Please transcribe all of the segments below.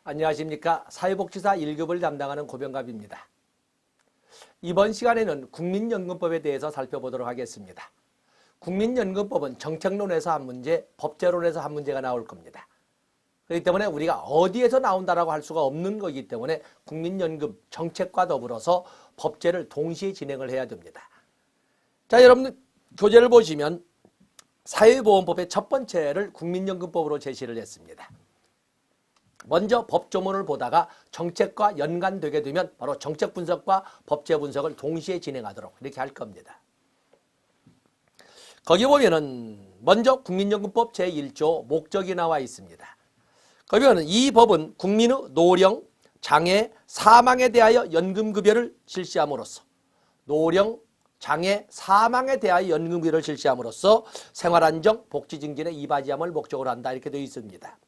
안녕하십니까. 사회복지사 1급을 담당하는 고병갑입니다. 이번 시간에는 국민연금법에 대해서 살펴보도록 하겠습니다. 국민연금법은 정책론에서 한 문제, 법제론에서 한 문제가 나올 겁니다. 그렇기 때문에 우리가 어디에서 나온다라고 할 수가 없는 거기 때문에 국민연금 정책과 더불어서 법제를 동시에 진행을 해야 됩니다. 자, 여러분 교재를 보시면 사회보험법의 첫 번째를 국민연금법으로 제시를 했습니다. 먼저 법조문을 보다가 정책과 연관되게 되면 바로 정책 분석과 법제 분석을 동시에 진행하도록 이렇게 할 겁니다. 거기 보면은 먼저 국민연금법 제1조 목적이 나와 있습니다. 거기 보면 이 법은 국민의 노령, 장애, 사망에 대하여 연금급여를 실시함으로써 노령, 장애, 사망에 대하여 연금급여를 실시함으로써 생활안정, 복지증진에 이바지함을 목적으로 한다 이렇게 되어 있습니다.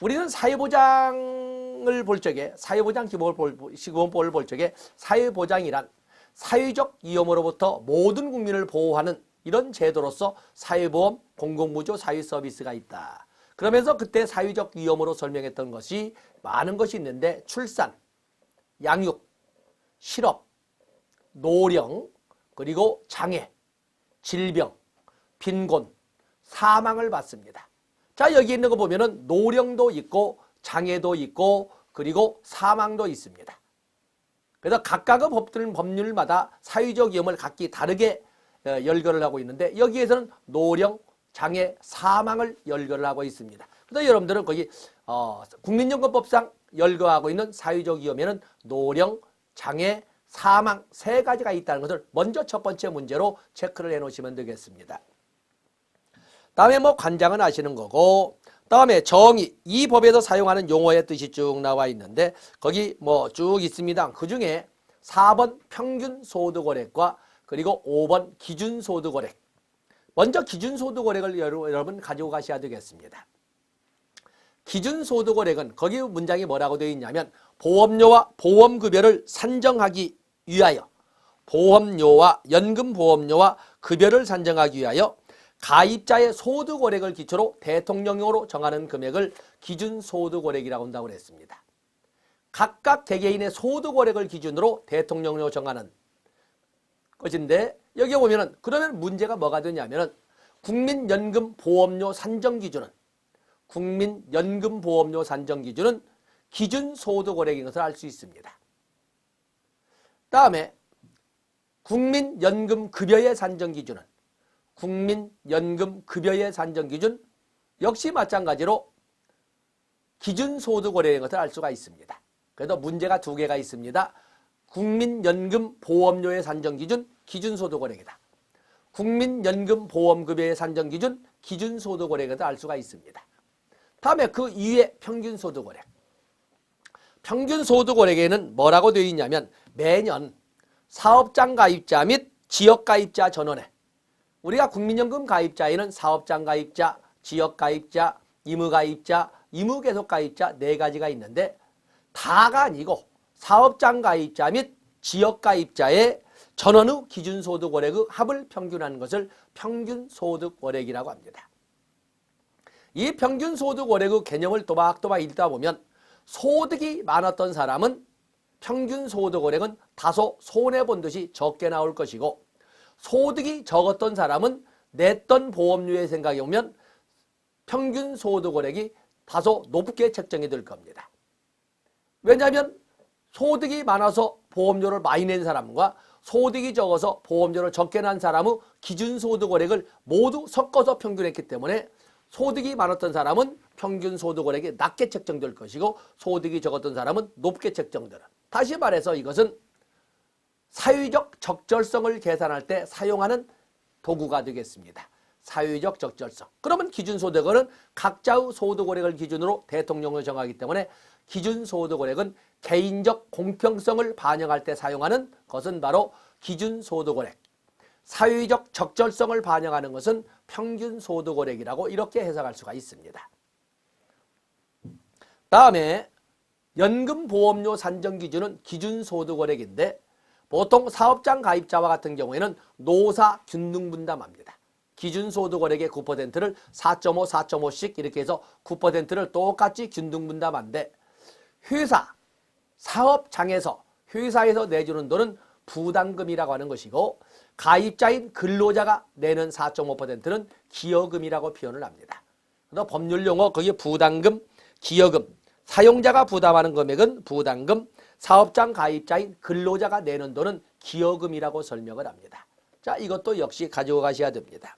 우리는 사회보장을 볼 적에 사회보장 시급보험법을 볼 적에 사회보장이란 사회적 위험으로부터 모든 국민을 보호하는 이런 제도로서 사회보험, 공공무조, 사회서비스가 있다. 그러면서 그때 사회적 위험으로 설명했던 것이 많은 것이 있는데 출산, 양육, 실업, 노령, 그리고 장애, 질병, 빈곤, 사망을 받습니다. 자, 여기 있는 거 보면은 노령도 있고 장애도 있고 그리고 사망도 있습니다. 그래서 각각의 법률마다 사회적 위험을 각기 다르게 열거를 하고 있는데 여기에서는 노령, 장애, 사망을 열거를 하고 있습니다. 그래서 여러분들은 거기 국민연금법상 열거하고 있는 사회적 위험에는 노령, 장애, 사망 세 가지가 있다는 것을 먼저 첫 번째 문제로 체크를 해 놓으시면 되겠습니다. 다음에 관장은 아시는 거고, 다음에 정의, 이 법에서 사용하는 용어의 뜻이 쭉 나와 있는데 거기 쭉 있습니다. 그 중에 4번 평균소득원액과 그리고 5번 기준소득원액. 먼저 기준소득원액을 여러분 가지고 가셔야 되겠습니다. 기준소득원액은 거기 문장이 뭐라고 되어 있냐면 보험료와 보험급여를 산정하기 위하여 보험료와 연금보험료와 급여를 산정하기 위하여 가입자의 소득원액을 기초로 대통령령으로 정하는 금액을 기준소득원액이라고 한다고 했습니다. 각각 개개인의 소득원액을 기준으로 대통령령으로 정하는 것인데 여기 보면은 그러면 문제가 뭐가 되냐면은 국민연금보험료 산정기준은 기준소득원액인 것을 알 수 있습니다. 다음에 국민연금급여의 산정기준은 국민연금급여의 산정기준 역시 마찬가지로 기준소득원액인 것을 알 수가 있습니다. 그래도 문제가 두 개가 있습니다. 국민연금보험료의 산정기준 기준소득원액이다. 국민연금보험급여의 산정기준 기준소득원액을 알 수가 있습니다. 다음에 그 이후에 평균소득원액. 평균소득원액에는 뭐라고 되어 있냐면 매년 사업장 가입자 및 지역가입자 전원에 우리가 국민연금 가입자에는 사업장 가입자, 지역 가입자, 의무가입자, 의무계속가입자 네 가지가 있는데 다가 아니고 사업장 가입자 및 지역 가입자의 전원의 기준소득원액의 합을 평균하는 것을 평균소득원액이라고 합니다. 이 평균소득원액의 개념을 또박또박 읽다 보면 소득이 많았던 사람은 평균소득원액은 다소 손해본 듯이 적게 나올 것이고 소득이 적었던 사람은 냈던 보험료의 생각에 보면 평균소득원액이 다소 높게 책정이 될 겁니다. 왜냐하면 소득이 많아서 보험료를 많이 낸 사람과 소득이 적어서 보험료를 적게 낸 사람의 기준소득원액을 모두 섞어서 평균했기 때문에 소득이 많았던 사람은 평균소득원액이 낮게 책정될 것이고 소득이 적었던 사람은 높게 책정되는. 다시 말해서 이것은 사회적 적절성을 계산할 때 사용하는 도구가 되겠습니다. 사회적 적절성. 그러면 기준소득원은 각자의 소득원액을 기준으로 대통령을 정하기 때문에 기준소득원액은 개인적 공평성을 반영할 때 사용하는 것은 바로 기준소득원액. 사회적 적절성을 반영하는 것은 평균소득원액이라고 이렇게 해석할 수가 있습니다. 다음에 연금보험료 산정기준은 기준소득원액인데 보통 사업장 가입자와 같은 경우에는 노사 균등분담합니다. 기준소득원액의 9%를 4.5, 4.5씩 이렇게 해서 9%를 똑같이 균등분담한데 회사, 사업장에서 회사에서 내주는 돈은 부담금이라고 하는 것이고 가입자인 근로자가 내는 4.5%는 기여금이라고 표현을 합니다. 그래서 법률 용어 거기에 부담금, 기여금, 사용자가 부담하는 금액은 부담금, 사업장 가입자인 근로자가 내는 돈은 기여금이라고 설명을 합니다. 자, 이것도 역시 가지고 가셔야 됩니다.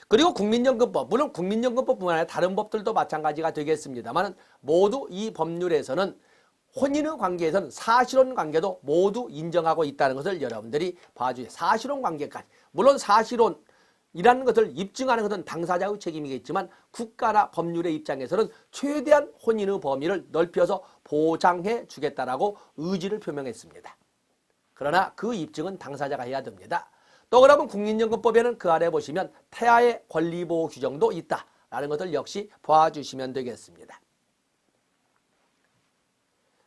그리고 국민연금법, 물론 국민연금법뿐만 아니라 다른 법들도 마찬가지가 되겠습니다만 모두 이 법률에서는 혼인의 관계에서는 사실혼 관계도 모두 인정하고 있다는 것을 여러분들이 봐주세요. 사실혼 관계까지. 물론 사실혼이라는 것을 입증하는 것은 당사자의 책임이겠지만 국가나 법률의 입장에서는 최대한 혼인의 범위를 넓혀서 보장해 주겠다라고 의지를 표명했습니다. 그러나 그 입증은 당사자가 해야 됩니다. 또 그러면 국민연금법에는 그 아래 보시면 태아의 권리보호 규정도 있다라는 것을 역시 봐주시면 되겠습니다.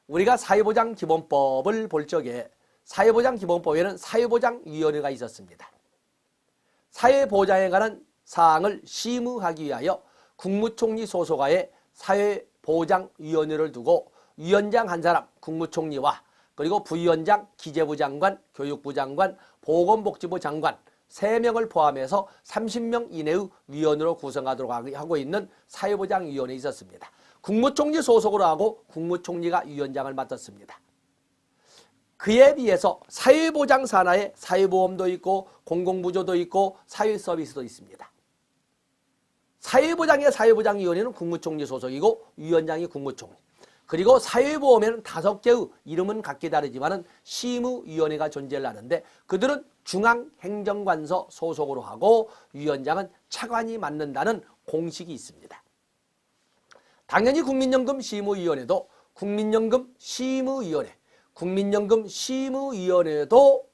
우리가 사회보장기본법을 볼 적에 사회보장기본법에는 사회보장위원회가 있었습니다. 사회보장에 관한 사항을 심의하기 위하여 국무총리 소속하에 사회보장위원회를 두고 위원장 한 사람 국무총리와 그리고 부위원장 기재부 장관, 교육부 장관, 보건복지부 장관 3명을 포함해서 30명 이내의 위원으로 구성하도록 하고 있는 사회보장위원회에 있었습니다. 국무총리 소속으로 하고 국무총리가 위원장을 맡았습니다. 그에 비해서 사회보장 산하에 사회보험도 있고 공공부조도 있고 사회서비스도 있습니다. 사회보장의 사회보장위원회는 국무총리 소속이고 위원장이 국무총리. 그리고 사회보험에는 5개의 이름은 각기 다르지만 심의위원회가 존재를 하는데 그들은 중앙행정관서 소속으로 하고 위원장은 차관이 맡는다는 공식이 있습니다. 당연히 국민연금 심의위원회도 국민연금 심의위원회도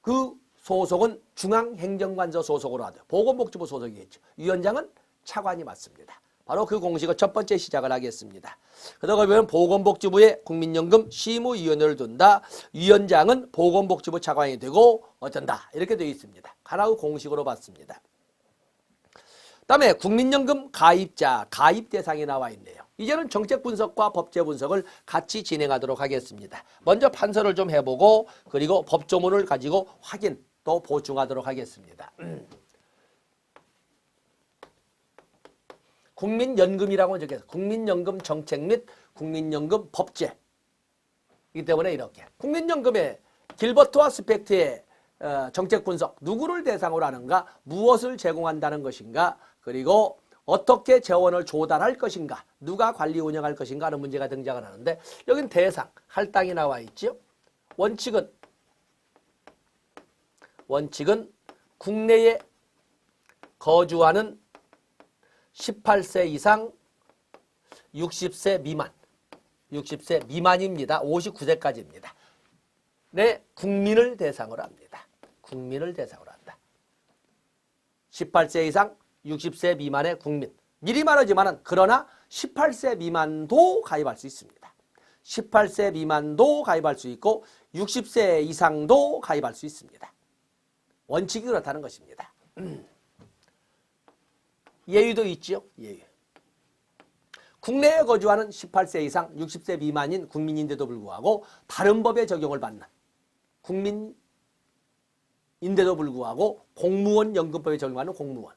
그 소속은 중앙행정관서 소속으로 하죠. 보건복지부 소속이겠죠. 위원장은 차관이 맡습니다. 바로 그 공식을 첫 번째 시작을 하겠습니다. 그러다 보면 보건복지부에 국민연금 심의위원회를 둔다. 위원장은 보건복지부 차관이 되고 어쩐다. 이렇게 되어 있습니다. 하나의 공식으로 봤습니다. 다음에 국민연금 가입자, 가입 대상이 나와 있네요. 이제는 정책 분석과 법제 분석을 같이 진행하도록 하겠습니다. 먼저 판서를 좀 해보고 그리고 법조문을 가지고 확인 또 보충하도록 하겠습니다. 국민연금이라고 적혀서 국민연금 정책 및 국민연금 법제. 이기 때문에 이렇게 국민연금의 길버트와 스펙트의 정책 분석, 누구를 대상으로 하는가, 무엇을 제공한다는 것인가, 그리고 어떻게 재원을 조달할 것인가, 누가 관리 운영할 것인가 하는 문제가 등장을 하는데 여긴 대상, 할당이 나와 있죠. 원칙은 국내에 거주하는 18세 이상 60세 미만입니다. 59세까지입니다. 네, 국민을 대상으로 합니다. 국민을 대상으로 한다. 18세 이상 60세 미만의 국민. 미리 말하지만 그러나 18세 미만도 가입할 수 있습니다. 18세 미만도 가입할 수 있고 60세 이상도 가입할 수 있습니다. 원칙이 그렇다는 것입니다. 예외도 있죠. 예외. 국내에 거주하는 18세 이상 60세 미만인 국민인데도 불구하고 다른 법에 적용을 받는 국민인데도 불구하고 공무원 연금법에 적용하는 공무원,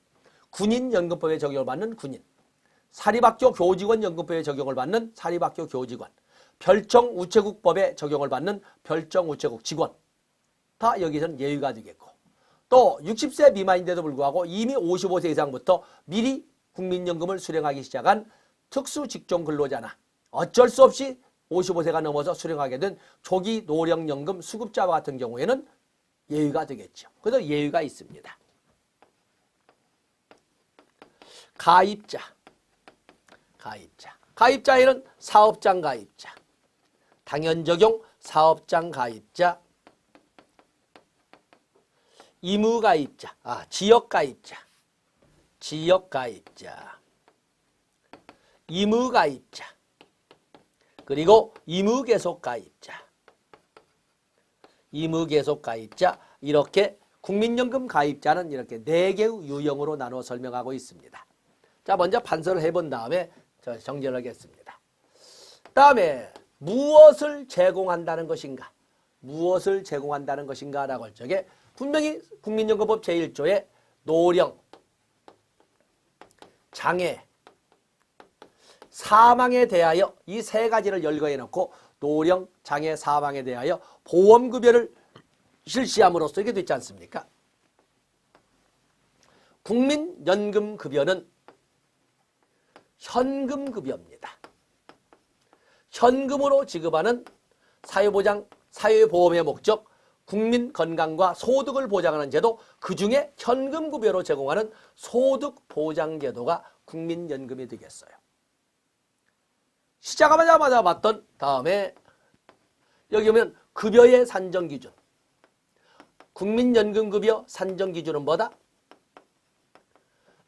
군인 연금법에 적용을 받는 군인, 사립학교 교직원 연금법에 적용을 받는 사립학교 교직원, 별정우체국법에 적용을 받는 별정우체국 직원 다 여기서는 예외가 되겠고 또 60세 미만인데도 불구하고 이미 55세 이상부터 미리 국민연금을 수령하기 시작한 특수직종 근로자나 어쩔 수 없이 55세가 넘어서 수령하게 된 조기 노령연금 수급자와 같은 경우에는 예외가 되겠죠. 그래서 예외가 있습니다. 가입자에는 사업장 가입자, 당연적용 사업장 가입자, 의무가입자, 지역가입자, 의무가입자, 그리고 의무계속가입자 이렇게 국민연금 가입자는 이렇게 4개의 유형으로 나누어 설명하고 있습니다. 자, 먼저 판서를 해본 다음에 정리를 하겠습니다. 다음에 무엇을 제공한다는 것인가? 무엇을 제공한다는 것인가? 라고 할 적에 분명히 국민연금법 제1조에 노령, 장애, 사망에 대하여 이 3가지를 열거해 놓고 노령, 장애, 사망에 대하여 보험급여를 실시함으로써 이게 되지 않습니까? 국민연금급여는 현금급여입니다. 현금으로 지급하는 사회보장, 사회보험의 목적, 국민 건강과 소득을 보장하는 제도, 그중에 현금급여로 제공하는 소득보장제도가 국민연금이 되겠어요. 시작하자마자 봤던 다음에 여기 보면 급여의 산정기준. 국민연금급여 산정기준은 뭐다?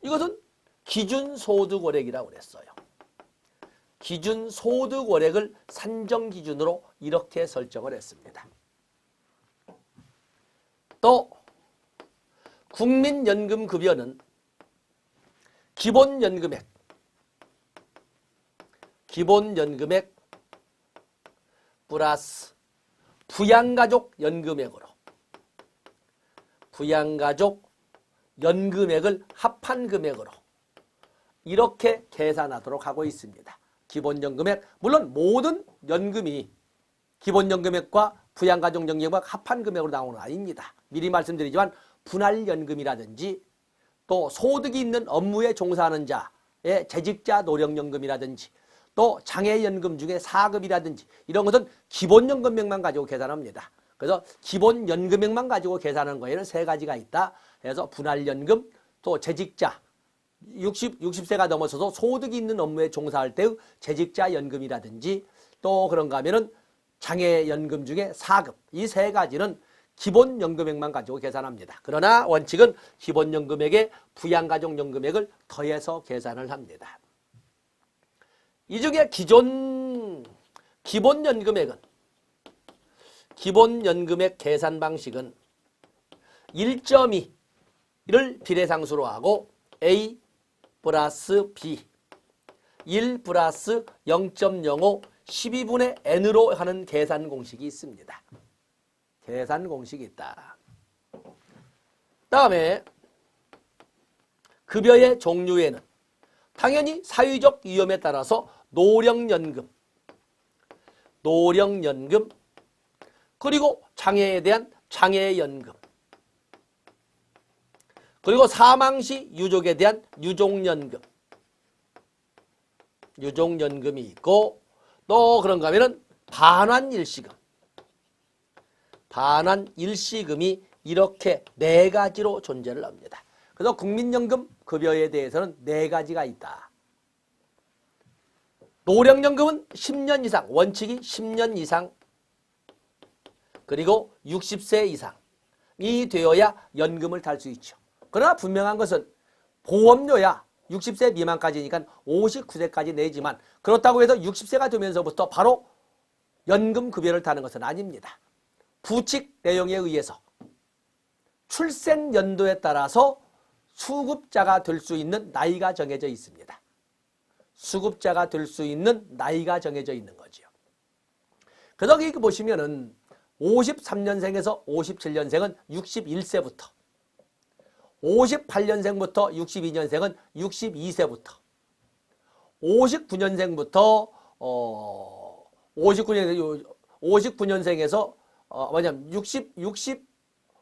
이것은 기준소득월액이라고 그랬어요. 기준소득월액을 산정기준으로 이렇게 설정을 했습니다. 또 국민연금급여는 기본연금액 플러스 부양가족 연금액을 합한 금액으로 이렇게 계산하도록 하고 있습니다. 기본연금액, 물론 모든 연금이 기본연금액과 부양가족 연금액과 합한 금액으로 나오는 건 아닙니다. 미리 말씀드리지만 분할연금이라든지 또 소득이 있는 업무에 종사하는 자의 재직자 노령연금이라든지 또 장애연금 중에 4급이라든지 이런 것은 기본연금액만 가지고 계산합니다. 그래서 기본연금액만 가지고 계산하는 거에는 3가지가 있다. 그래서 분할연금, 또 재직자, 60세가 넘어서서 소득이 있는 업무에 종사할 때의 재직자 연금이라든지 또 그런가 하면은 장애연금 중에 4급, 이 3가지는 기본연금액만 가지고 계산합니다. 그러나 원칙은 기본연금액에 부양가족연금액을 더해서 계산을 합니다. 이 중에 기본연금액 계산 방식은 1.2를 비례상수로 하고 A 플러스 B 1 플러스 0.05 12분의 N으로 하는 계산 공식이 있습니다. 계산 공식이 있다. 다음에 급여의 종류에는 당연히 사회적 위험에 따라서 노령연금, 그리고 장애에 대한 장애연금, 그리고 사망시 유족에 대한 유족연금이 있고 또 그런가 하면은 반환일시금이 이렇게 4가지로 존재를 합니다. 그래서 국민연금 급여에 대해서는 4가지가 있다. 노령연금은 10년 이상, 원칙이 10년 이상, 그리고 60세 이상이 되어야 연금을 탈 수 있죠. 그러나 분명한 것은 보험료야 60세 미만까지니까 59세까지 내지만 그렇다고 해서 60세가 되면서부터 바로 연금급여를 타는 것은 아닙니다. 부칙 내용에 의해서 출생연도에 따라서 수급자가 될 수 있는 나이가 정해져 있습니다. 수급자가 될 수 있는 나이가 정해져 있는 거죠. 그래서 여기 보시면은 53년생에서 57년생은 61세부터 58년생부터 62년생은 62세부터 59년생부터 59년생에서 뭐냐면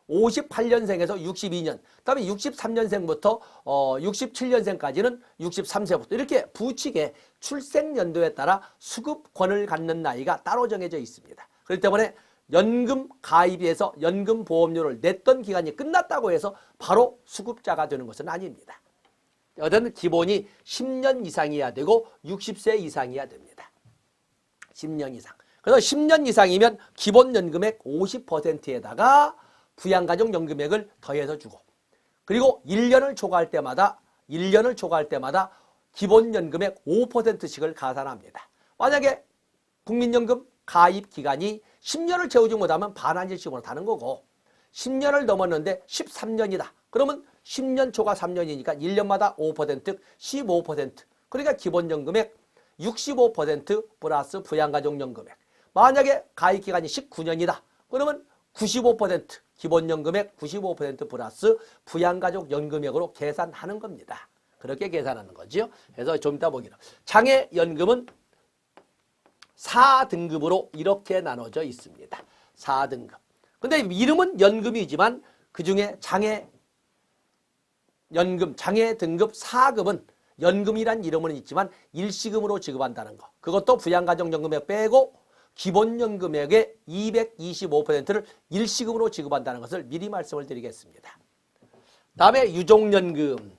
58년생에서 62년, 그다음에 63년생부터 67년생까지는 63세부터 이렇게 부칙에 출생연도에 따라 수급권을 갖는 나이가 따로 정해져 있습니다. 그렇기 때문에 연금 가입에서 연금 보험료를 냈던 기간이 끝났다고 해서 바로 수급자가 되는 것은 아닙니다. 어떤 기본이 10년 이상이어야 되고 60세 이상이어야 됩니다. 10년 이상. 그래서 10년 이상이면 기본연금액 50%에다가 부양가족연금액을 더해서 주고 그리고 1년을 초과할 때마다 기본연금액 5%씩을 가산합니다. 만약에 국민연금 가입 기간이 10년을 채우지 못하면 반환일시금으로 타는 거고 10년을 넘었는데 13년이다. 그러면 10년 초과 3년이니까 1년마다 5%, 15%. 그러니까 기본연금액 65% 플러스 부양가족연금액. 만약에 가입기간이 19년이다. 그러면 95% 기본연금액 95% 플러스 부양가족연금액으로 계산하는 겁니다. 그렇게 계산하는 거죠. 그래서 좀 이따 보기로. 장애연금은 4등급으로 이렇게 나눠져 있습니다. 4등급. 근데 이름은 연금이지만 그중에 장애연금, 장애등급 4급은 연금이란 이름은 있지만 일시금으로 지급한다는 거. 그것도 부양가족연금액 빼고 기본연금액의 225%를 일시금으로 지급한다는 것을 미리 말씀을 드리겠습니다. 다음에 유족연금.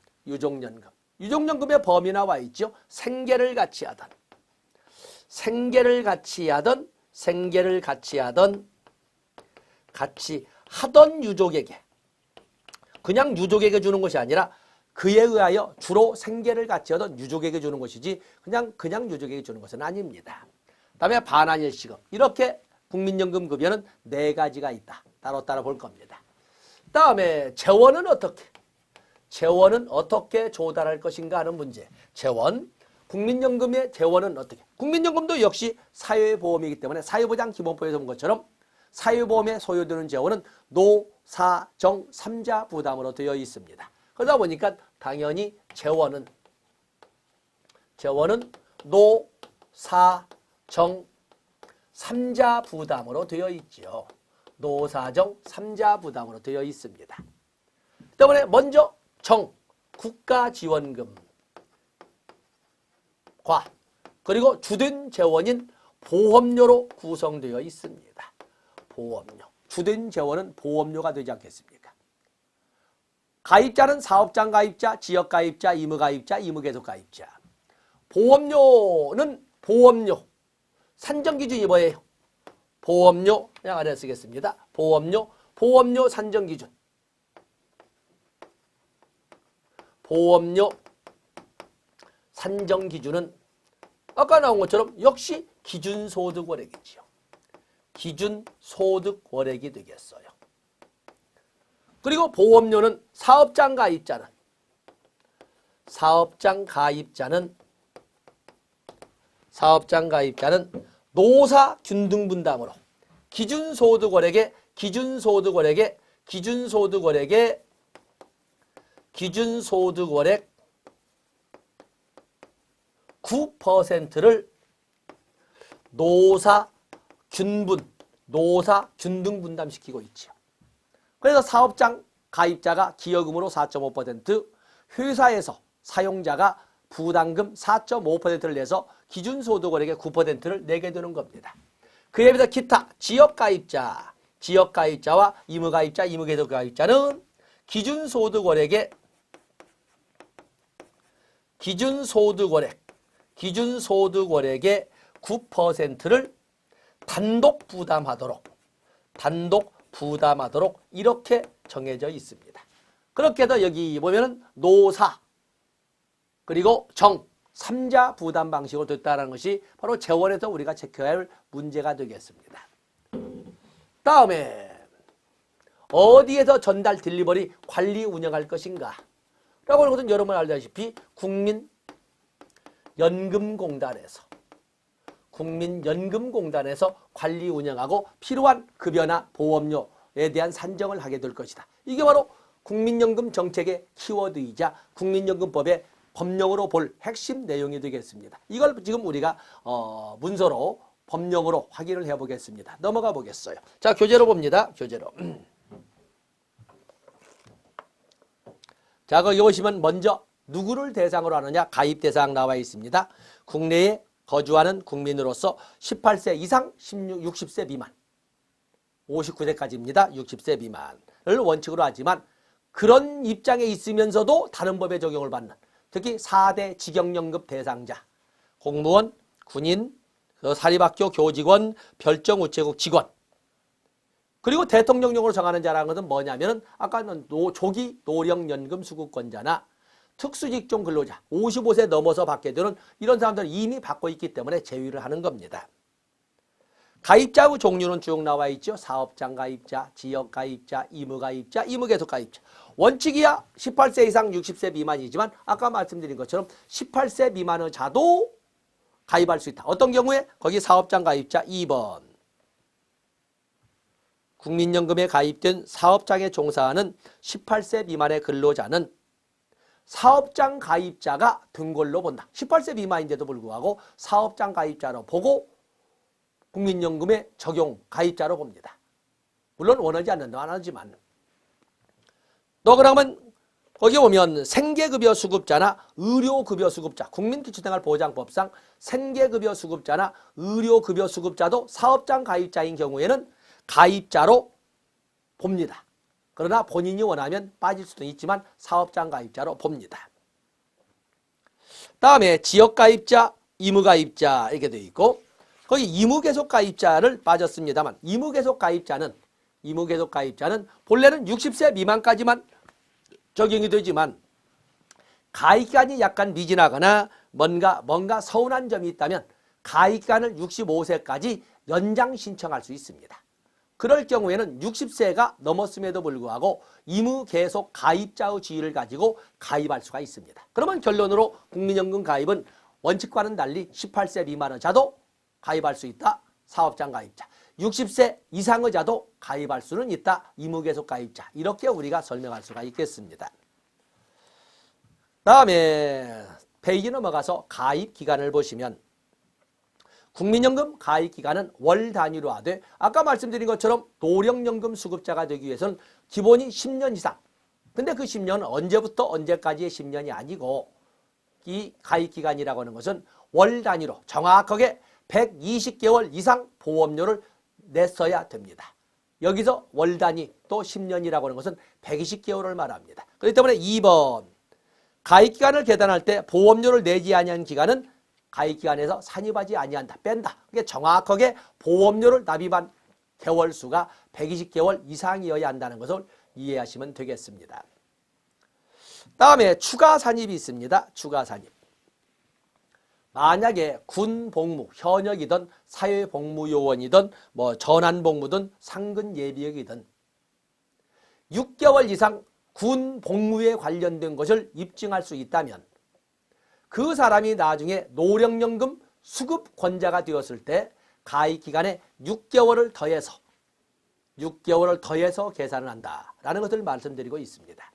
유족연금의 범위 나와 있죠. 생계를 같이 하던 유족에게, 그냥 유족에게 주는 것이 아니라 그에 의하여 주로 생계를 같이 하던 유족에게 주는 것이지 그냥 유족에게 주는 것은 아닙니다. 다음에 반환일시금. 이렇게 국민연금 급여는 4가지가 있다. 따로따로 볼 겁니다. 다음에 재원은 어떻게 조달할 것인가 하는 문제. 재원. 국민연금의 재원은 어떻게? 국민연금도 역시 사회보험이기 때문에 사회보장 기본법에서 본 것처럼 사회보험에 소요되는 재원은 노, 사, 정, 3자 부담으로 되어 있습니다. 그러다 보니까 당연히 재원은 노, 사, 정, 3자 부담으로 되어 있죠. 노, 사, 정, 3자 부담으로 되어 있습니다. 때문에 먼저 정, 국가지원금과 그리고 주된 재원인 보험료로 구성되어 있습니다. 보험료. 주된 재원은 보험료가 되지 않겠습니까? 가입자는 사업장 가입자, 지역 가입자, 의무 가입자, 의무 계속 가입자. 보험료는 보험료. 산정 기준이 뭐예요? 보험료, 그냥 아래 쓰겠습니다. 보험료 산정 기준. 보험료 산정 기준은 아까 나온 것처럼 역시 기준소득원액이지요. 기준소득원액이 되겠어요. 그리고 보험료는 사업장 가입자는 노사 균등분담으로 기준소득원액의 9%를 노사 균등분담시키고 있죠. 그래서 사업장 가입자가 기여금으로 4.5%, 회사에서 사용자가 부담금 4.5%를 내서 기준소득원액의 9%를 내게 되는 겁니다. 그에 비해서 기타 지역가입자와 의무가입자, 의무계속가입자는 기준소득원액의 9%를 단독 부담하도록 이렇게 정해져 있습니다. 그렇게 해서 여기 보면은 노사 그리고 정 3자 부담 방식으로 됐다는 것이 바로 재원에서 우리가 체크해야 할 문제가 되겠습니다. 다음에 어디에서 전달 딜리버리 관리 운영할 것인가 라고 하는 것은 여러분 알다시피 국민연금공단에서 관리 운영하고 필요한 급여나 보험료에 대한 산정을 하게 될 것이다. 이게 바로 국민연금 정책의 키워드이자 국민연금법의 법령으로 볼 핵심 내용이 되겠습니다. 이걸 지금 우리가 문서로 법령으로 확인을 해보겠습니다. 넘어가 보겠어요. 자, 교재로 봅니다. 교재로. 자, 거기 보시면 먼저 누구를 대상으로 하느냐 가입 대상 나와 있습니다. 국내에 거주하는 국민으로서 18세 이상 60세 미만 59세까지입니다. 60세 미만을 원칙으로 하지만 그런 입장에 있으면서도 다른 법에 적용을 받는 특히 4대 직영연금 대상자 공무원, 군인, 사립학교 교직원, 별정우체국 직원 그리고 대통령령으로 정하는 자라는 것은 뭐냐면은 아까는 조기 노령연금 수급권자나 특수직종 근로자 55세 넘어서 받게 되는 이런 사람들은 이미 받고 있기 때문에 제외를 하는 겁니다. 가입자의 종류는 쭉 나와 있죠. 사업장 가입자, 지역 가입자, 의무 가입자, 의무 계속 가입자. 원칙이야 18세 이상 60세 미만이지만 아까 말씀드린 것처럼 18세 미만의 자도 가입할 수 있다. 어떤 경우에? 거기 사업장 가입자 2번. 국민연금에 가입된 사업장에 종사하는 18세 미만의 근로자는 사업장 가입자가 된 걸로 본다. 18세 미만인데도 불구하고 사업장 가입자로 보고 국민연금에 적용 가입자로 봅니다. 물론 원하지 않는다 안 하지만. 또 그러면 거기 보면 생계급여 수급자나 의료급여 수급자, 국민기초생활보장법상 생계급여 수급자나 의료급여 수급자도 사업장 가입자인 경우에는 가입자로 봅니다. 그러나 본인이 원하면 빠질 수도 있지만 사업장 가입자로 봅니다. 다음에 지역가입자, 의무가입자 이렇게 되어 있고 거기 의무계속가입자를 빠졌습니다만 의무계속가입자는 본래는 60세 미만까지만 적용이 되지만 가입기간이 약간 미진하거나 뭔가 서운한 점이 있다면 가입기간을 65세까지 연장 신청할 수 있습니다. 그럴 경우에는 60세가 넘었음에도 불구하고 의무 계속 가입자의 지위를 가지고 가입할 수가 있습니다. 그러면 결론으로 국민연금 가입은 원칙과는 달리 18세 미만의 자도 가입할 수 있다. 사업장 가입자. 60세 이상의 자도 가입할 수는 있다. 의무 계속 가입자. 이렇게 우리가 설명할 수가 있겠습니다. 다음에 페이지 넘어가서 가입 기간을 보시면 국민연금 가입 기간은 월 단위로 하되 아까 말씀드린 것처럼 노령연금 수급자가 되기 위해서는 기본이 10년 이상. 근데 그 10년은 언제부터 언제까지의 10년이 아니고 이 가입 기간이라고 하는 것은 월 단위로 정확하게 120개월 이상 보험료를 냈어야 됩니다. 여기서 월 단위 또 10년이라고 하는 것은 120개월을 말합니다. 그렇기 때문에 2번 가입 기간을 계산할 때 보험료를 내지 아니한 기간은 가입기간에서 산입하지 아니한다. 뺀다. 그게 정확하게 보험료를 납입한 개월 수가 120개월 이상이어야 한다는 것을 이해하시면 되겠습니다. 다음에 추가 산입이 있습니다. 추가 산입. 만약에 군 복무, 현역이든 사회복무요원이든 전환복무든 상근예비역이든 6개월 이상 군 복무에 관련된 것을 입증할 수 있다면 그 사람이 나중에 노령연금 수급권자가 되었을 때 가입기간에 6개월을 더해서 계산을 한다라는 것을 말씀드리고 있습니다.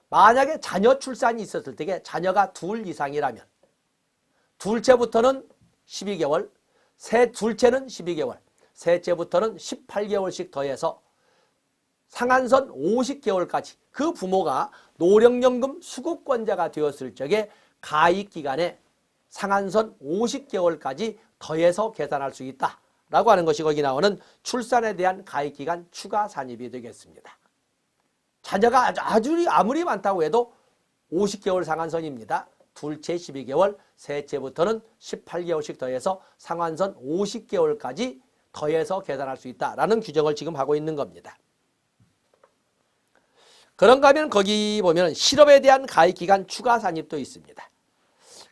만약에 자녀 출산이 있었을 때에 자녀가 둘 이상이라면 둘째부터는 12개월, 둘째는 12개월, 셋째부터는 18개월씩 더해서 상한선 50개월까지 그 부모가 노령연금 수급권자가 되었을 적에 가입기간에 상한선 50개월까지 더해서 계산할 수 있다라고 하는 것이 거기 나오는 출산에 대한 가입기간 추가 산입이 되겠습니다. 자녀가 아무리 많다고 해도 50개월 상한선입니다. 둘째 12개월, 셋째부터는 18개월씩 더해서 상한선 50개월까지 더해서 계산할 수 있다라는 규정을 지금 하고 있는 겁니다. 그런가 하면 거기 보면 실업에 대한 가입기간 추가 산입도 있습니다.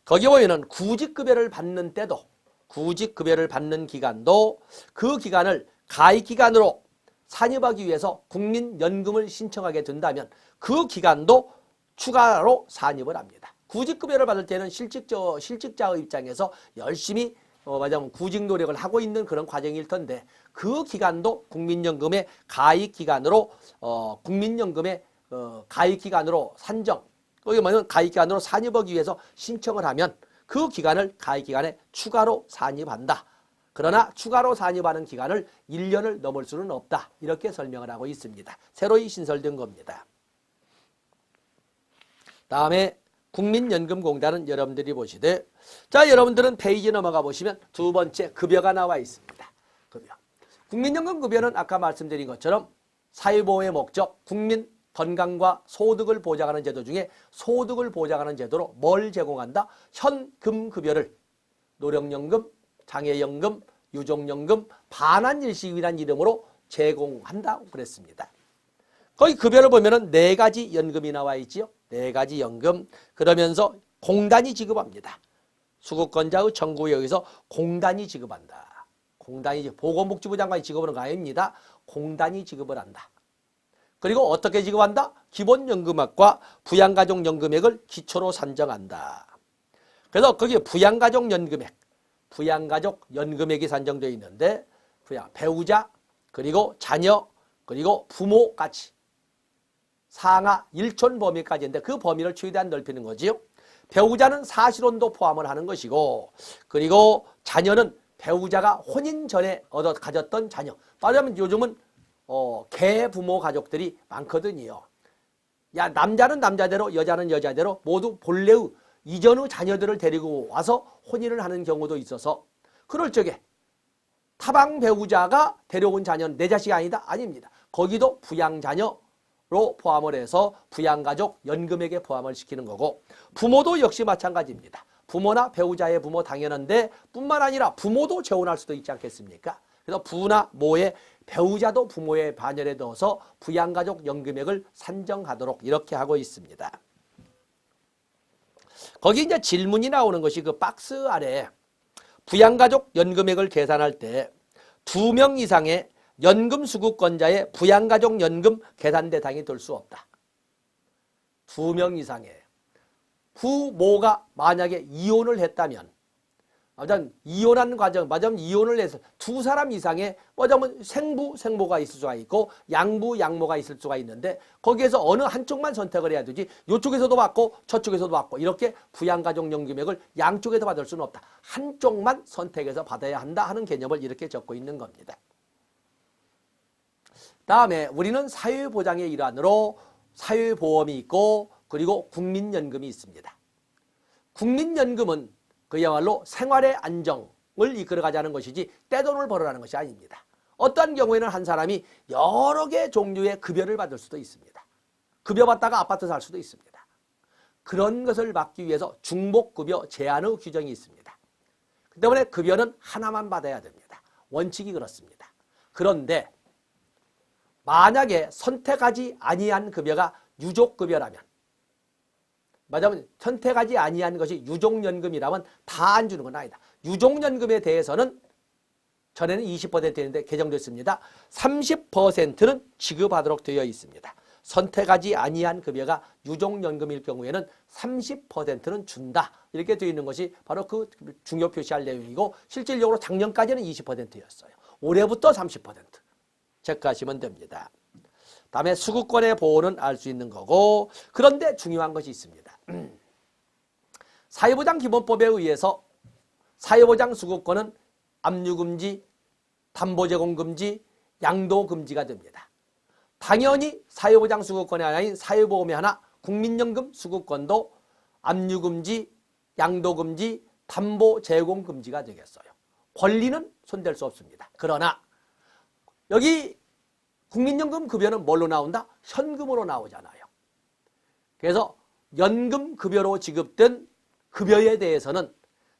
거기 보면은 구직급여를 받는 때도 구직급여를 받는 기간도 그 기간을 가입기간으로 산입하기 위해서 국민연금을 신청하게 된다면 그 기간도 추가로 산입을 합니다. 구직급여를 받을 때는 실직자의 입장에서 열심히 구직 노력을 하고 있는 그런 과정일 텐데 그 기간도 국민연금의 가입기간으로 국민연금의 가입기간으로 산정, 거기 뭐냐면 가입기간으로 산입하기 위해서 신청을 하면 그 기간을 가입기간에 추가로 산입한다. 그러나 추가로 산입하는 기간을 1년을 넘을 수는 없다. 이렇게 설명을 하고 있습니다. 새로이 신설된 겁니다. 다음에 국민연금공단은 여러분들이 보시되 자 여러분들은 페이지 넘어가 보시면 두 번째 급여가 나와 있습니다. 급여. 국민연금 급여는 아까 말씀드린 것처럼 사회보호의 목적 국민 건강과 소득을 보장하는 제도 중에 소득을 보장하는 제도로 뭘 제공한다? 현금급여를 노령연금, 장애연금, 유족연금, 반환일시금이라는 이름으로 제공한다고 그랬습니다. 거기 급여를 보면은 4가지 연금이 나와 있지요. 4가지 연금. 그러면서 공단이 지급합니다. 수급권자의 청구에 의해서 공단이 지급한다. 공단이 보건복지부 장관이 지급하는 거 아닙니다. 공단이 지급을 한다. 그리고 어떻게 지급한다? 기본연금액과 부양가족연금액을 기초로 산정한다. 그래서 거기에 부양가족연금액, 부양가족연금액이 산정되어 있는데 배우자, 그리고 자녀, 그리고 부모까지 상하 1촌 범위까지인데 그 범위를 최대한 넓히는 거지요. 배우자는 사실혼도 포함을 하는 것이고, 그리고 자녀는 배우자가 혼인 전에 가졌던 자녀. 말하자면 요즘은 계부모 가족들이 많거든요. 야, 남자는 남자대로, 여자는 여자대로 모두 본래의 이전의 자녀들을 데리고 와서 혼인을 하는 경우도 있어서 그럴 적에 타방 배우자가 데려온 자녀는 내 자식이 아니다? 아닙니다. 거기도 부양자녀로 포함을 해서 부양가족 연금액에 포함을 시키는 거고, 부모도 역시 마찬가지입니다. 부모나 배우자의 부모 당연한데 뿐만 아니라 부모도 재혼할 수도 있지 않겠습니까? 그래서 부나 모의 배우자도 부모의 반열에 넣어서 부양가족 연금액을 산정하도록 이렇게 하고 있습니다. 거기 이제 질문이 나오는 것이 그 박스 아래 부양가족 연금액을 계산할 때 2명 이상의 연금수급권자의 부양가족 연금 계산 대상이 될 수 없다. 2명 이상의 부모가 만약에 이혼을 했다면, 맞아면 이혼하는 과정, 맞아면 이혼을 해서 2사람 이상의 맞아면 생부, 생모가 있을 수가 있고 양부, 양모가 있을 수가 있는데 거기에서 어느 한쪽만 선택을 해야 되지 이쪽에서도 받고 저쪽에서도 받고 이렇게 부양가족연금액을 양쪽에서 받을 수는 없다. 한쪽만 선택해서 받아야 한다 하는 개념을 이렇게 적고 있는 겁니다. 다음에 우리는 사회보장의 일환으로 사회보험이 있고 그리고 국민연금이 있습니다. 국민연금은 그야말로 생활의 안정을 이끌어가자는 것이지 떼돈을 벌어라는 것이 아닙니다. 어떠한 경우에는 한 사람이 여러 개 종류의 급여를 받을 수도 있습니다. 급여 받다가 아파트 살 수도 있습니다. 그런 것을 막기 위해서 중복급여 제한의 규정이 있습니다. 그 때문에 급여는 하나만 받아야 됩니다. 원칙이 그렇습니다. 그런데 만약에 선택하지 아니한 급여가 유족급여라면, 맞아면 선택하지 아니한 것이 유족연금이라면 다 안 주는 건 아니다. 유족연금에 대해서는 전에는 20%였는데 개정됐습니다. 30%는 지급하도록 되어 있습니다. 선택하지 아니한 급여가 유족연금일 경우에는 30%는 준다. 이렇게 되어 있는 것이 바로 그 중요 표시할 내용이고 실질적으로 작년까지는 20%였어요. 올해부터 30% 체크하시면 됩니다. 다음에 수급권의 보호는 알 수 있는 거고, 그런데 중요한 것이 있습니다. 사회보장기본법에 의해서 사회보장 수급권은 압류금지, 담보제공금지, 양도금지가 됩니다. 당연히 사회보장 수급권이 아닌 사회보험이 하나 국민연금 수급권도 압류금지, 양도금지, 담보제공금지가 되겠어요. 권리는 손댈 수 없습니다. 그러나 여기 국민연금 급여는 뭘로 나온다? 현금으로 나오잖아요. 그래서 연금급여로 지급된 급여에 대해서는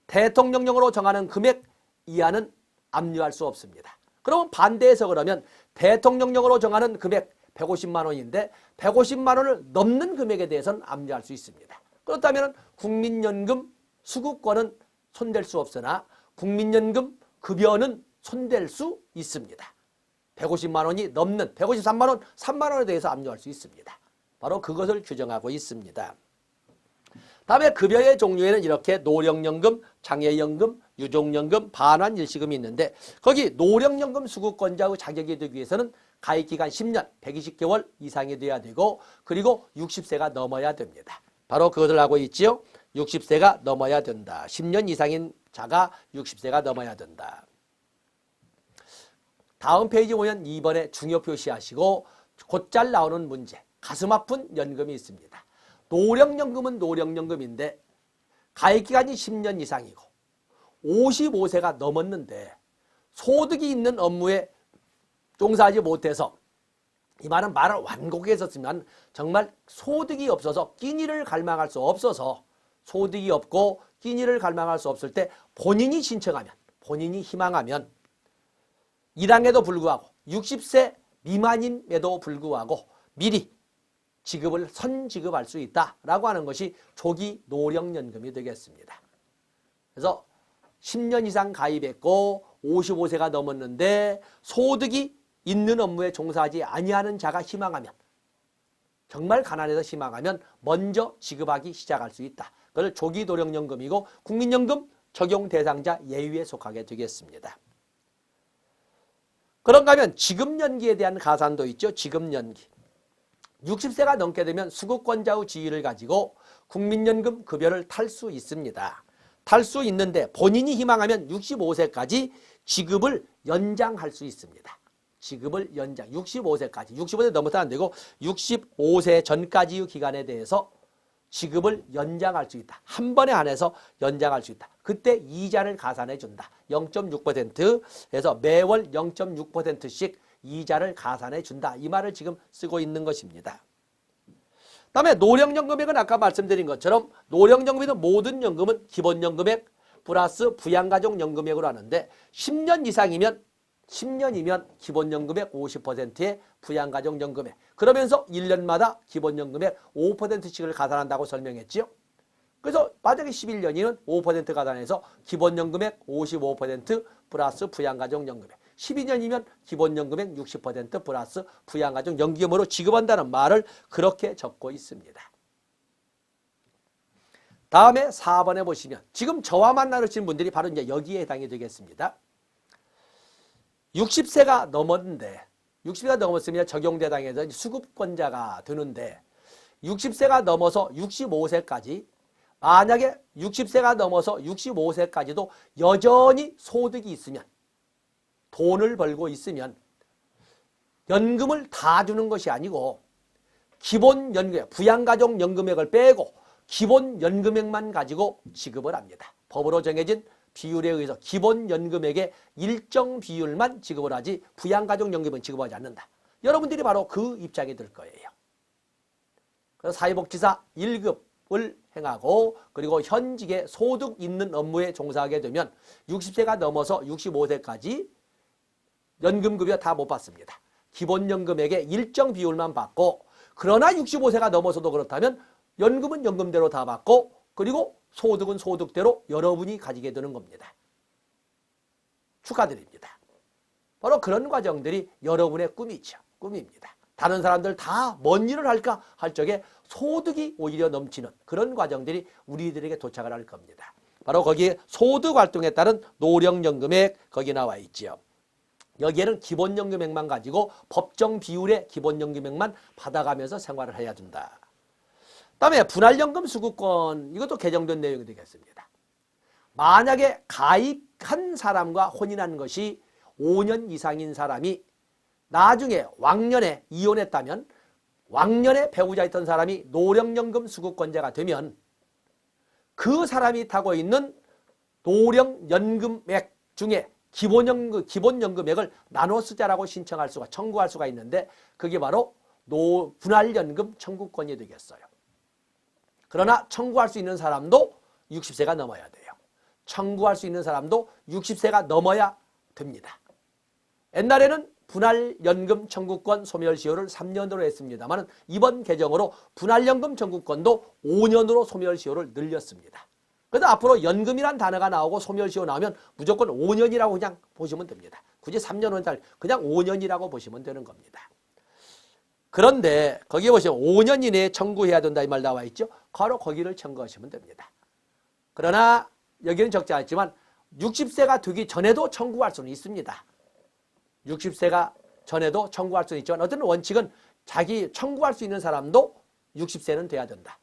대통령령으로 정하는 금액 이하는 압류할 수 없습니다. 그러면 반대해서 그러면 대통령령으로 정하는 금액 150만 원인데 150만 원을 넘는 금액에 대해서는 압류할 수 있습니다. 그렇다면 국민연금 수급권은 손댈 수 없으나 국민연금 급여는 손댈 수 있습니다. 150만 원이 넘는 153만 원, 3만 원에 대해서 압류할 수 있습니다. 바로 그것을 규정하고 있습니다. 다음에 급여의 종류에는 이렇게 노령연금, 장애연금, 유족연금, 반환일시금이 있는데 거기 노령연금 수급권자의 자격이 되기 위해서는 가입기간 10년, 120개월 이상이 돼야 되고 그리고 60세가 넘어야 됩니다. 바로 그것을 하고 있지요. 60세가 넘어야 된다. 10년 이상인 자가 60세가 넘어야 된다. 다음 페이지 보면 2번에 중요 표시하시고 곧잘 나오는 문제, 가슴 아픈 연금이 있습니다. 노령연금은 노령연금인데 가입기간이 10년 이상이고 55세가 넘었는데 소득이 있는 업무에 종사하지 못해서, 이 말은 말을 완곡해서 쓰면 정말 소득이 없어서 끼니를 갈망할 수 없어서, 소득이 없고 끼니를 갈망할 수 없을 때 본인이 신청하면, 본인이 희망하면 1항에도 불구하고 60세 미만임에도 불구하고 미리 지급을 선지급할 수 있다라고 하는 것이 조기 노령연금이 되겠습니다. 그래서 10년 이상 가입했고 55세가 넘었는데 소득이 있는 업무에 종사하지 아니하는 자가 희망하면, 정말 가난해서 희망하면 먼저 지급하기 시작할 수 있다. 그걸 조기 노령연금이고 국민연금 적용 대상자 예외에 속하게 되겠습니다. 그런가 하면 지급연기에 대한 가산도 있죠. 지급연기. 60세가 넘게 되면 수급권자의 지위를 가지고 국민연금 급여를 탈 수 있습니다. 탈 수 있는데 본인이 희망하면 65세까지 지급을 연장할 수 있습니다. 지급을 연장, 65세까지. 65세 넘어서는 안 되고 65세 전까지의 기간에 대해서 지급을 연장할 수 있다. 한 번에 한해서 연장할 수 있다. 그때 이자를 가산해 준다. 0.6%에서 매월 0.6%씩 이자를 가산해 준다. 이 말을 지금 쓰고 있는 것입니다. 다음에 노령연금액은 아까 말씀드린 것처럼 노령연금에는 모든 연금은 기본연금액 플러스 부양가족연금액으로 하는데 10년 이상이면 10년이면 기본연금액 50%의 부양가족연금액. 그러면서 1년마다 기본연금액 5%씩을 가산한다고 설명했지요. 그래서 만약에 11년이면 5% 가산해서 기본연금액 55% 플러스 부양가족연금액. 12년이면 기본연금액 60% 플러스 부양가족연금으로 지급한다는 말을 그렇게 적고 있습니다. 다음에 4번에 보시면 지금 저와 만나시는 분들이 바로 이제 여기에 해당이 되겠습니다. 60세가 넘었는데 60세가 넘었으면 적용대상에서 수급권자가 되는데 60세가 넘어서 65세까지 만약에 60세가 넘어서 65세까지도 여전히 소득이 있으면 돈을 벌고 있으면 연금을 다 주는 것이 아니고 기본연금, 부양가족연금액을 빼고 기본연금액만 가지고 지급을 합니다. 법으로 정해진 비율에 의해서 기본연금액의 일정 비율만 지급을 하지 부양가족연금은 지급하지 않는다. 여러분들이 바로 그 입장이 될 거예요. 그래서 사회복지사 1급을 행하고 그리고 현직에 소득 있는 업무에 종사하게 되면 60세가 넘어서 65세까지 연금급여 다 못 받습니다. 기본연금액의 일정 비율만 받고 그러나 65세가 넘어서도 그렇다면 연금은 연금대로 다 받고 그리고 소득은 소득대로 여러분이 가지게 되는 겁니다. 축하드립니다. 바로 그런 과정들이 여러분의 꿈이죠. 꿈입니다. 다른 사람들 다 뭔 일을 할까 할 적에 소득이 오히려 넘치는 그런 과정들이 우리들에게 도착을 할 겁니다. 바로 거기에 소득활동에 따른 노령연금액 거기 나와 있죠. 여기에는 기본연금액만 가지고 법정 비율의 기본연금액만 받아가면서 생활을 해야 된다. 다음에 분할연금 수급권 이것도 개정된 내용이 되겠습니다. 만약에 가입한 사람과 혼인한 것이 5년 이상인 사람이 나중에 왕년에 이혼했다면 왕년에 배우자 있던 사람이 노령연금 수급권자가 되면 그 사람이 타고 있는 노령연금액 중에 기본연금액을 나눠 쓰자라고 신청할 수가 청구할 수가 있는데 그게 바로 분할연금 청구권이 되겠어요. 그러나 청구할 수 있는 사람도 60세가 넘어야 돼요. 청구할 수 있는 사람도 60세가 넘어야 됩니다. 옛날에는 분할연금 청구권 소멸시효를 3년으로 했습니다만 이번 개정으로 분할연금 청구권도 5년으로 소멸시효를 늘렸습니다. 그래서 앞으로 연금이란 단어가 나오고 소멸시효 나오면 무조건 5년이라고 그냥 보시면 됩니다. 굳이 3년은 그냥 5년이라고 보시면 되는 겁니다. 그런데 거기에 보시면 5년 이내에 청구해야 된다 이 말 나와 있죠. 바로 거기를 청구하시면 됩니다. 그러나 여기는 적지 않지만 60세가 되기 전에도 청구할 수는 있습니다. 60세가 전에도 청구할 수는 있지만 어떤 원칙은 자기 청구할 수 있는 사람도 60세는 돼야 된다.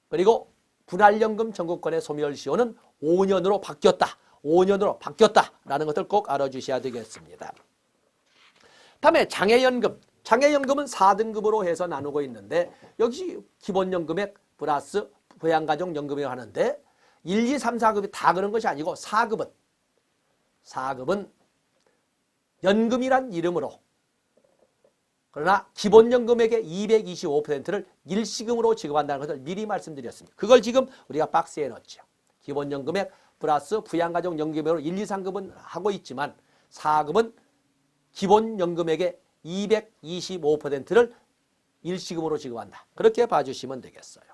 그리고 분할연금 청구권의 소멸시효는 5년으로 바뀌었다. 5년으로 바뀌었다라는 것을 꼭 알아주셔야 되겠습니다. 다음에 장애연금. 장애연금은 4등급으로 해서 나누고 있는데 역시 기본연금액 플러스 부양가족연금을 하는데 1, 2, 3, 4급이 다 그런 것이 아니고 4급은 연금이란 이름으로 그러나 기본연금액의 225%를 일시금으로 지급한다는 것을 미리 말씀드렸습니다. 그걸 지금 우리가 박스에 넣었죠. 기본연금액 플러스 부양가족연금액으로 1, 2, 3급은 하고 있지만 4급은 기본연금액의 225%를 일시금으로 지급한다. 그렇게 봐주시면 되겠어요.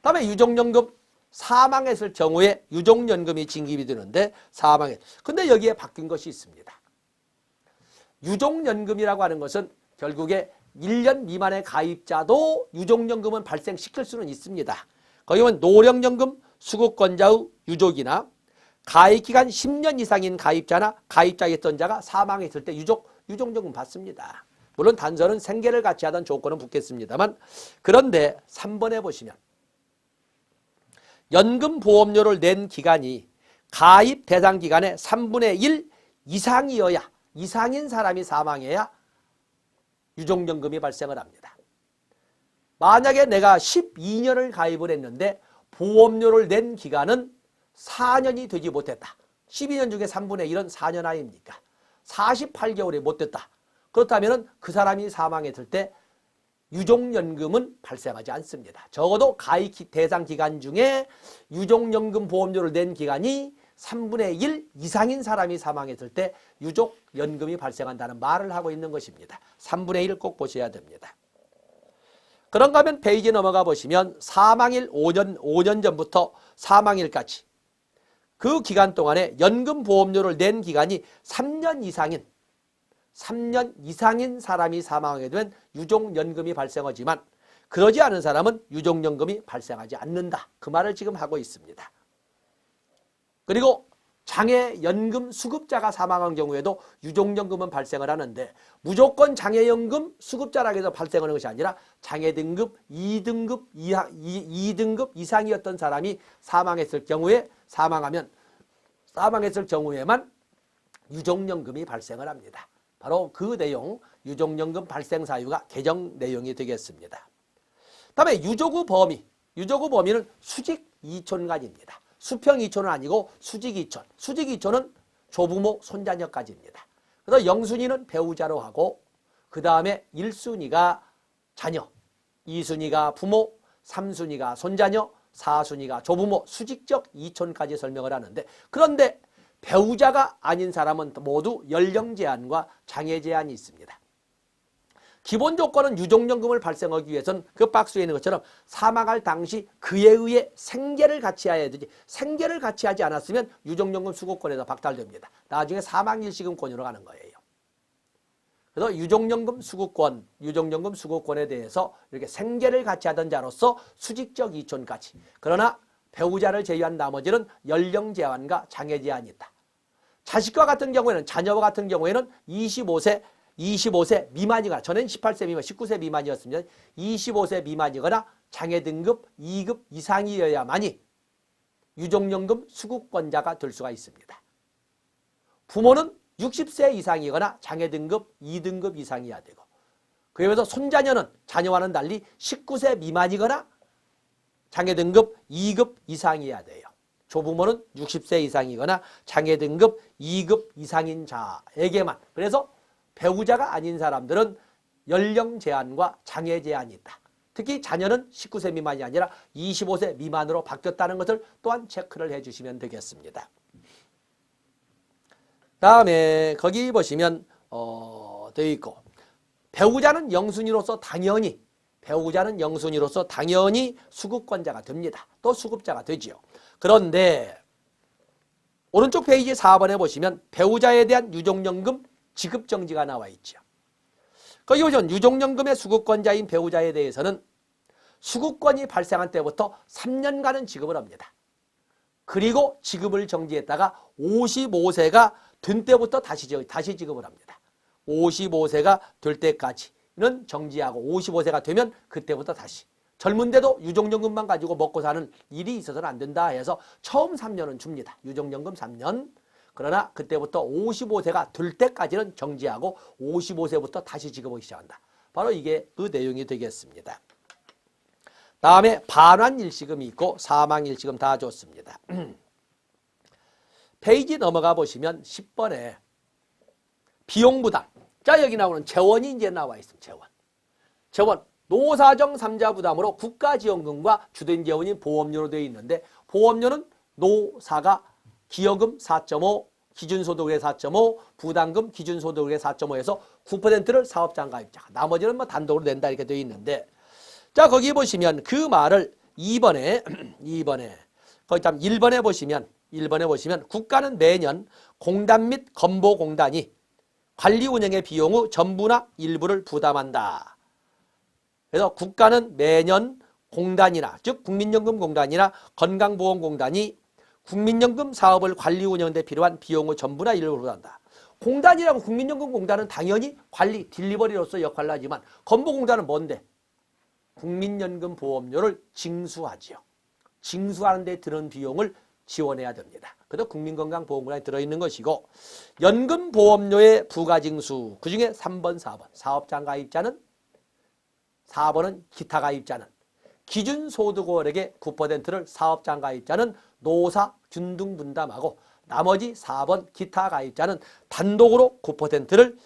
다음에 유족연금 사망했을 경우에 유족연금이 징집이 되는데 근데 여기에 바뀐 것이 있습니다. 유족연금이라고 하는 것은 결국에 1년 미만의 가입자도 유족연금은 발생시킬 수는 있습니다. 거기 보면 노령연금 수급권자의 유족이나 가입기간 10년 이상인 가입자나 가입자였던 자가 사망했을 때 유족연금 받습니다. 물론 단서는 생계를 같이 하던 조건은 붙겠습니다만, 그런데 3번에 보시면 연금보험료를 낸 기간이 가입 대상 기간의 3분의 1 이상인 사람이 사망해야 유족연금이 발생을 합니다. 만약에 내가 12년을 가입을 했는데 보험료를 낸 기간은 4년이 되지 못했다. 12년 중에 3분의 1은 4년 아닙니까? 48개월이 못 됐다. 그렇다면 그 사람이 사망했을 때 유족연금은 발생하지 않습니다. 적어도 가입 대상 기간 중에 유족연금 보험료를 낸 기간이 3분의 1 이상인 사람이 사망했을 때 유족연금이 발생한다는 말을 하고 있는 것입니다. 3분의 1 꼭 보셔야 됩니다. 그런가 하면 페이지 넘어가 보시면 사망일 5년 전부터 사망일까지 그 기간 동안에 연금보험료를 낸 기간이 3년 이상인 사람이 사망하게 되면 유족연금이 발생하지만 그러지 않은 사람은 유족연금이 발생하지 않는다. 그 말을 지금 하고 있습니다. 그리고 장애연금 수급자가 사망한 경우에도 유족연금은 발생을 하는데 무조건 장애연금 수급자라고 해서 발생하는 것이 아니라 장애등급 2등급 이상이었던 사람이 사망했을 경우에만 유족연금이 발생을 합니다. 바로 그 내용, 유족연금 발생 사유가 개정 내용이 되겠습니다. 다음에 유족의 범위는 수직 이촌까지입니다. 수평 이촌은 아니고 수직 이촌. 수직 이촌은 조부모, 손자녀까지입니다. 그래서 영순위는 배우자로 하고 그 다음에 1순위가 자녀, 2순위가 부모, 3순위가 손자녀, 4순위가 조부모, 수직적 이촌까지 설명을 하는데, 그런데 배우자가 아닌 사람은 모두 연령 제한과 장애 제한이 있습니다. 기본 조건은 유족연금을 발생하기 위해서는 그 박스에 있는 것처럼 사망할 당시 그에 의해 생계를 같이 해야 되지, 생계를 같이 하지 않았으면 유족연금 수급권에서 박탈됩니다. 나중에 사망일시금권으로 가는 거예요. 그래서 유족연금 수급권에 대해서 이렇게 생계를 같이 하던 자로서 수직적 이촌까지. 그러나 배우자를 제외한 나머지는 연령 제한과 장애 제한이 있다. 자녀와 같은 경우에는 25세 미만이거나, 전엔 18세 미만, 19세 미만이었습니다. 25세 미만이거나 장애 등급 2급 이상이어야만이 유족연금 수급권자가 될 수가 있습니다. 부모는 60세 이상이거나 장애 등급 2등급 이상이어야 되고, 그에 비해서 손자녀는 자녀와는 달리 19세 미만이거나 장애 등급 2급 이상이어야 돼요. 조부모는 60세 이상이거나 장애 등급 2급 이상인 자에게만. 그래서 배우자가 아닌 사람들은 연령 제한과 장애 제한이 있다. 특히 자녀는 19세 미만이 아니라 25세 미만으로 바뀌었다는 것을 또한 체크를 해주시면 되겠습니다. 다음에 거기 보시면 되어 있고, 배우자는 영순위로서 당연히 수급권자가 됩니다. 또 수급자가 되지요. 그런데 오른쪽 페이지 4번에 보시면 배우자에 대한 유족연금 지급정지가 나와 있죠. 거기 보시면 유족연금의 수급권자인 배우자에 대해서는 수급권이 발생한 때부터 3년간은 지급을 합니다. 그리고 지급을 정지했다가 55세가 된 때부터 다시 지급을 합니다. 55세가 될 때까지는 정지하고 55세가 되면 그때부터 다시. 젊은데도 유족연금만 가지고 먹고 사는 일이 있어서는 안 된다 해서 처음 3년은 줍니다. 유족연금 3년. 그러나 그때부터 55세가 될 때까지는 정지하고 55세부터 다시 지급하기 시작한다. 바로 이게 그 내용이 되겠습니다. 다음에 반환일시금이 있고 사망일시금 다 줬습니다. 페이지 넘어가 보시면 10번에 비용부담. 자, 여기 나오는 재원이 이제 나와 있습니다. 재원. 노사정 3자 부담으로 국가지원금과 주된 재원인 보험료로 되어 있는데, 보험료는 노사가 기여금 4.5, 기준소득의 4.5, 부담금 기준소득의 4.5에서 9%를 사업장 가입자가, 나머지는 뭐 단독으로 낸다 이렇게 되어 있는데, 자, 거기 보시면 그 말을 2번에 거기 참 1번에 보시면 국가는 매년 공단 및 건보공단이 관리 운영의 비용의 전부나 일부를 부담한다. 그래서 국가는 매년 공단이나 즉 국민연금공단이나 건강보험공단이 국민연금 사업을 관리 운영 데 필요한 비용의 전부나 일부를 부담한다. 공단이라고 국민연금공단은 당연히 관리, 딜리버리로서 역할을 하지만 건보공단은 뭔데? 국민연금보험료를 징수하지요. 징수하는 데 드는 비용을 지원해야 됩니다. 그래서 국민건강보험공단에 들어있는 것이고 연금보험료의 부가징수 그중에 3번, 4번 사업장 가입자는 4번은 기타 가입자는 기준소득월액의 9%를 사업장 가입자는 노사 균등 분담하고 나머지 4번 기타 가입자는 단독으로 9%를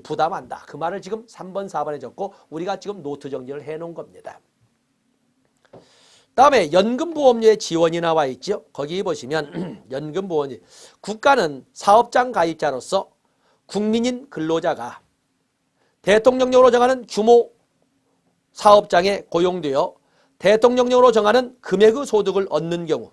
부담한다. 그 말을 지금 3번, 4번에 적고 우리가 지금 노트 정리를 해놓은 겁니다. 다음에 연금보험료의 지원이 나와 있죠. 거기 보시면 연금보험료 국가는 사업장 가입자로서 국민인 근로자가 대통령령으로 정하는 규모 사업장에 고용되어 대통령령으로 정하는 금액의 소득을 얻는 경우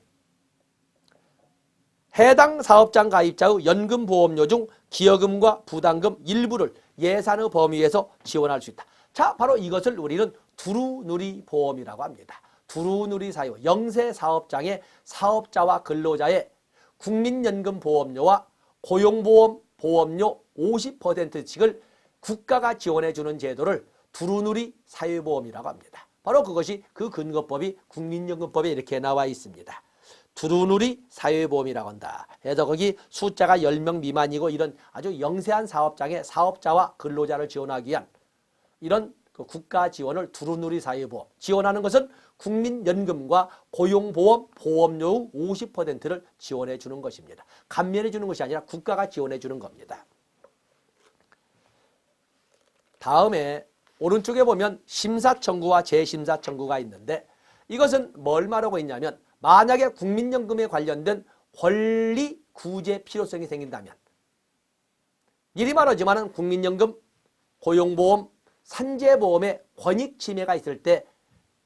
해당 사업장 가입자의 연금보험료 중 기여금과 부담금 일부를 예산의 범위에서 지원할 수 있다. 자, 바로 이것을 우리는 두루누리 보험이라고 합니다. 두루누리 사유, 영세 사업장의 사업자와 근로자의 국민연금보험료와 고용보험 보험료 50%씩을 국가가 지원해 주는 제도를 두루누리 사회보험이라고 합니다. 바로 그것이 그 근거법이 국민연금법에 이렇게 나와 있습니다. 두루누리 사회보험이라고 한다. 그래서 거기 숫자가 10명 미만이고 이런 아주 영세한 사업장의 사업자와 근로자를 지원하기 위한 이런 그 국가 지원을 두루누리 사회보험. 지원하는 것은 국민연금과 고용보험 보험료 50%를 지원해 주는 것입니다. 감면해 주는 것이 아니라 국가가 지원해 주는 겁니다. 다음에 오른쪽에 보면 심사청구와 재심사청구가 있는데 이것은 뭘 말하고 있냐면 만약에 국민연금에 관련된 권리 구제 필요성이 생긴다면 이리 말하지만 국민연금, 고용보험, 산재보험의 권익 침해가 있을 때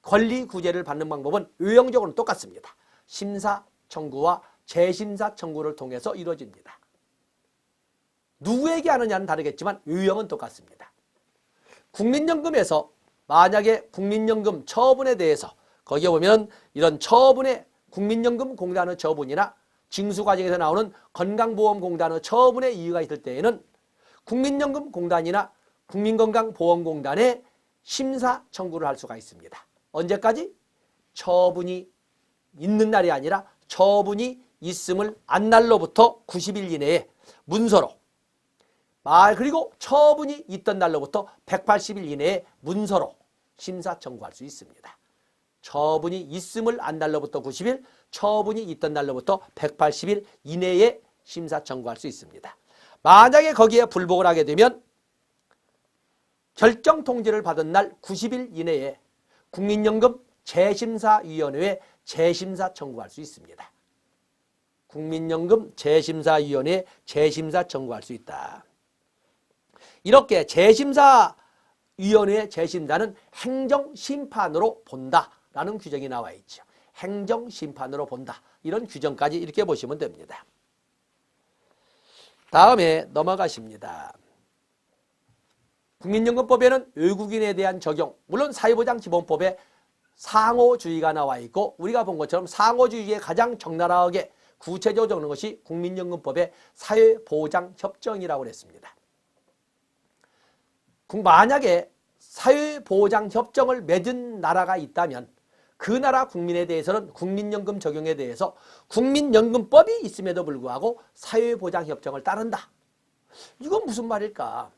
권리 구제를 받는 방법은 유형적으로는 똑같습니다. 심사 청구와 재심사 청구를 통해서 이루어집니다. 누구에게 하느냐는 다르겠지만 유형은 똑같습니다. 국민연금에서 만약에 국민연금 처분에 대해서 거기에 보면 이런 처분의 국민연금공단의 처분이나 징수과정에서 나오는 건강보험공단의 처분에 이유가 있을 때에는 국민연금공단이나 국민건강보험공단에 심사 청구를 할 수가 있습니다. 언제까지? 처분이 있는 날이 아니라 처분이 있음을 안 날로부터 90일 이내에 문서로 그리고 처분이 있던 날로부터 180일 이내에 문서로 심사 청구할 수 있습니다. 처분이 있음을 안 날로부터 90일, 처분이 있던 날로부터 180일 이내에 심사 청구할 수 있습니다. 만약에 거기에 불복을 하게 되면 결정 통지를 받은 날 90일 이내에 국민연금 재심사위원회에 재심사 청구할 수 있습니다. 국민연금 재심사위원회에 재심사 청구할 수 있다. 이렇게 재심사위원회의 재심사는 행정심판으로 본다라는 규정이 나와 있죠. 행정심판으로 본다. 이런 규정까지 이렇게 보시면 됩니다. 다음에 넘어가십니다. 국민연금법에는 외국인에 대한 적용, 물론 사회보장기본법에 상호주의가 나와 있고 우리가 본 것처럼 상호주의에 가장 적나라하게 구체적으로 적는 것이 국민연금법의 사회보장협정이라고 했습니다. 만약에 사회보장협정을 맺은 나라가 있다면 그 나라 국민에 대해서는 국민연금 적용에 대해서 국민연금법이 있음에도 불구하고 사회보장협정을 따른다. 이건 무슨 말일까?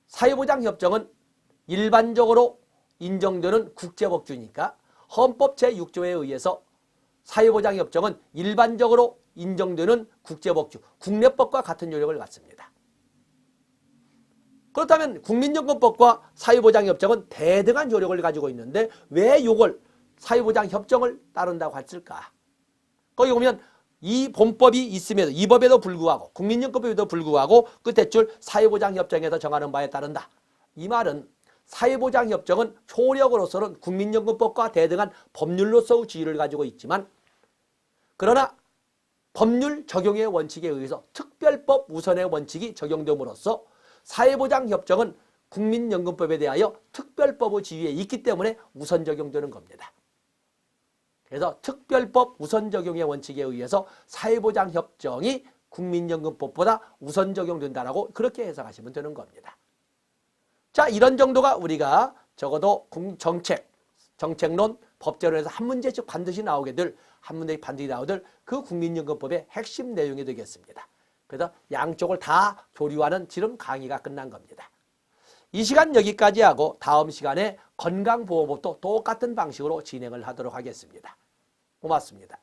사회보장협정은 일반적으로 인정되는 국제법규니까 헌법 제6조에 의해서 사회보장협정은 일반적으로 인정되는 국제법규, 국내법과 같은 요력을 갖습니다. 그렇다면 국민연금법과 사회보장협정은 대등한 요력을 가지고 있는데 왜 이걸 사회보장협정을 따른다고 했을까? 거기 보면 이 본법이 있음에도 이 법에도 불구하고 국민연금법에도 불구하고 끝에 줄 사회보장협정에서 정하는 바에 따른다. 이 말은 사회보장협정은 효력으로서는 국민연금법과 대등한 법률로서의 지위를 가지고 있지만 그러나 법률 적용의 원칙에 의해서 특별법 우선의 원칙이 적용됨으로써 사회보장협정은 국민연금법에 대하여 특별법의 지위에 있기 때문에 우선 적용되는 겁니다. 그래서 특별법 우선 적용의 원칙에 의해서 사회보장협정이 국민연금법보다 우선 적용된다라고 그렇게 해석하시면 되는 겁니다. 자, 이런 정도가 우리가 적어도 정책론, 법제론에서 한 문제씩 반드시 나오게 될, 한 문제씩 반드시 나오게 될 그 국민연금법의 핵심 내용이 되겠습니다. 그래서 양쪽을 다 교류하는 지금 강의가 끝난 겁니다. 이 시간 여기까지 하고 다음 시간에 건강보험법도 똑같은 방식으로 진행을 하도록 하겠습니다. 고맙습니다.